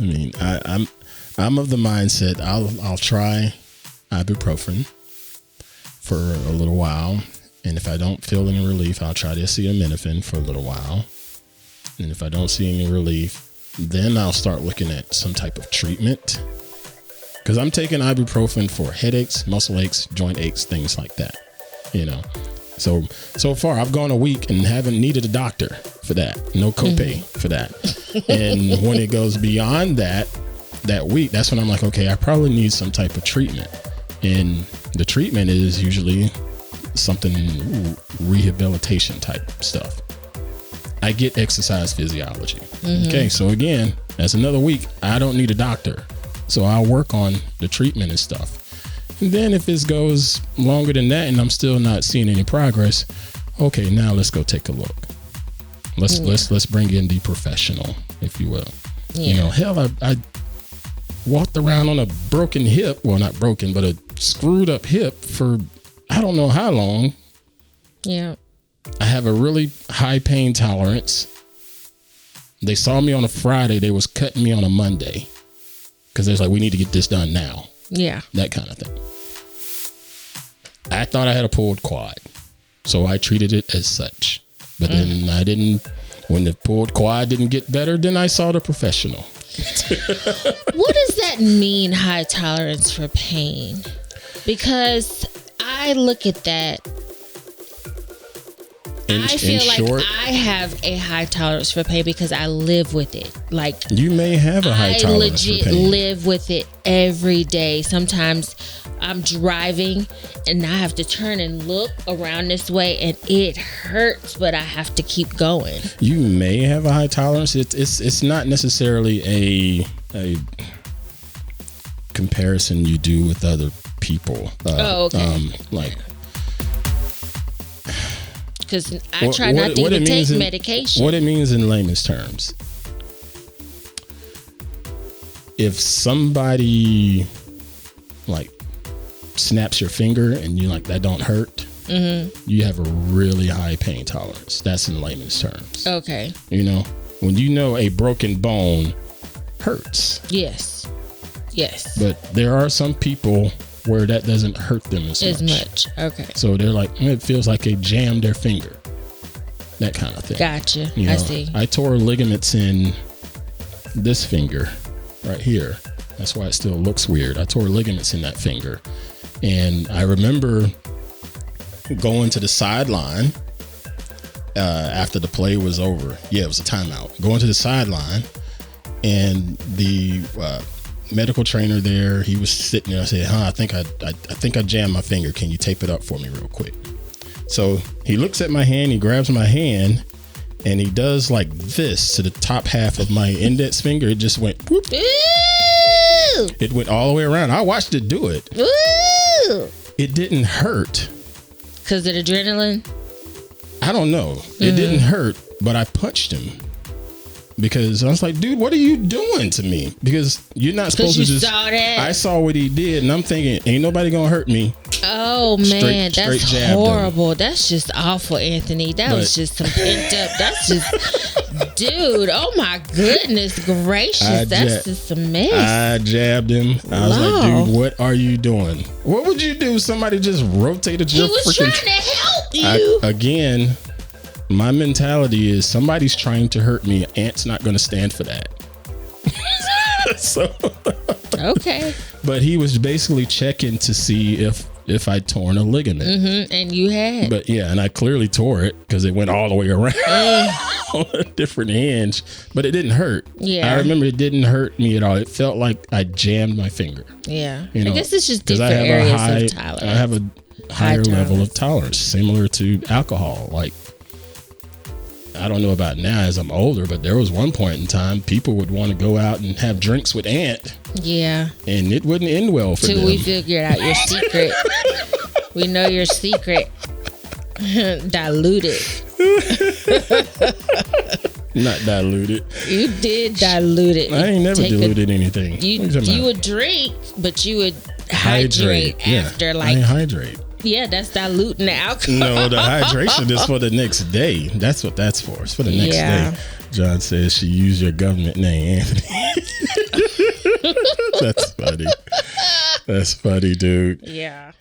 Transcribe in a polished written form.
I mean, I'm of the mindset I'll try ibuprofen for a little while, and if I don't feel any relief, I'll try the acetaminophen for a little while, and if I don't see any relief, then I'll start looking at some type of treatment. Because I'm taking ibuprofen for headaches, muscle aches, joint aches, things like that. You know, so far I've gone a week and haven't needed a doctor for that. No copay for that. And when it goes beyond that week, that's when I'm like, okay, I probably need some type of treatment. And the treatment is usually something rehabilitation type stuff. I get exercise physiology. Okay, so again, that's another week. I don't need a doctor. So I'll work on the treatment and stuff. And then if it goes longer than that and I'm still not seeing any progress, okay, now let's go take a look. Let's bring in the professional, if you will. Yeah. You know, hell, I walked around on a broken hip. Well, not broken, but a screwed up hip for I don't know how long. Yeah. I have a really high pain tolerance. They saw me on a Friday. They was cutting me on a Monday. Because they're like, we need to get this done now. Yeah. That kind of thing. I thought I had a pulled quad. So I treated it as such. But then when the pulled quad didn't get better, then I saw the professional. What does that mean, high tolerance for pain? Because I look at that. I feel like I have a high tolerance for pain because I live with it. Like you may have a high tolerance for pain. I legit live with it every day. Sometimes I'm driving and I have to turn and look around this way and it hurts, but I have to keep going. You may have a high tolerance. It's not necessarily a comparison you do with other people. Okay. Like. Because I try not to even take medication. What it means in layman's terms. If somebody like snaps your finger and you like that don't hurt, you have a really high pain tolerance. That's in layman's terms. Okay. You know, when you know a broken bone hurts. Yes. Yes. But there are some people where that doesn't hurt them as much. Okay. So they're like, it feels like they jammed their finger. That kind of thing. Gotcha. You know, I see. I tore ligaments in this finger right here. That's why it still looks weird. I tore ligaments in that finger. And I remember going to the sideline after the play was over. Yeah, it was a timeout. Going to the sideline and the medical trainer there, he was sitting there. I said, I think I jammed my finger. Can you tape it up for me real quick? So he looks at my hand, he grabs my hand, and he does like this to the top half of my index finger. It just went whoop. Ooh. It went all the way around. I watched it do it. Ooh. It didn't hurt. Because of the adrenaline? I don't know. It didn't hurt, but I punched him. Because I was like, dude, what are you doing to me? Because you're not supposed to just. Saw that. I saw what he did, and I'm thinking, ain't nobody gonna hurt me. Oh man, that's horrible. That's just awful, Anthony. That was just some pent up. That's just, dude. Oh my goodness gracious, that's just a mess. I jabbed him. I was like, dude, what are you doing? What would you do if somebody just rotated your freaking? He was trying to help you. Again. My mentality is somebody's trying to hurt me. Ant's not going to stand for that. So, okay. But he was basically checking to see if I'd torn a ligament. And you had. But yeah, and I clearly tore it because it went all the way around on a different hinge. But it didn't hurt. Yeah. I remember it didn't hurt me at all. It felt like I jammed my finger. Yeah. You know, I guess it's just different areas of tolerance. I have a higher level of tolerance, similar to alcohol. Like, I don't know about now as I'm older, but there was one point in time people would want to go out and have drinks with Ant. Yeah. And it wouldn't end well for them. Till we figured out your secret. We know your secret. Diluted. Not diluted. You did dilute it. I ain't never diluted anything. You would drink, but you would hydrate after. Yeah, like I hydrate. Yeah, that's diluting the alcohol. No, the hydration is for the next day. That's what that's for. It's for the next day. John says she used your government name, Anthony. That's funny. That's funny, dude. Yeah.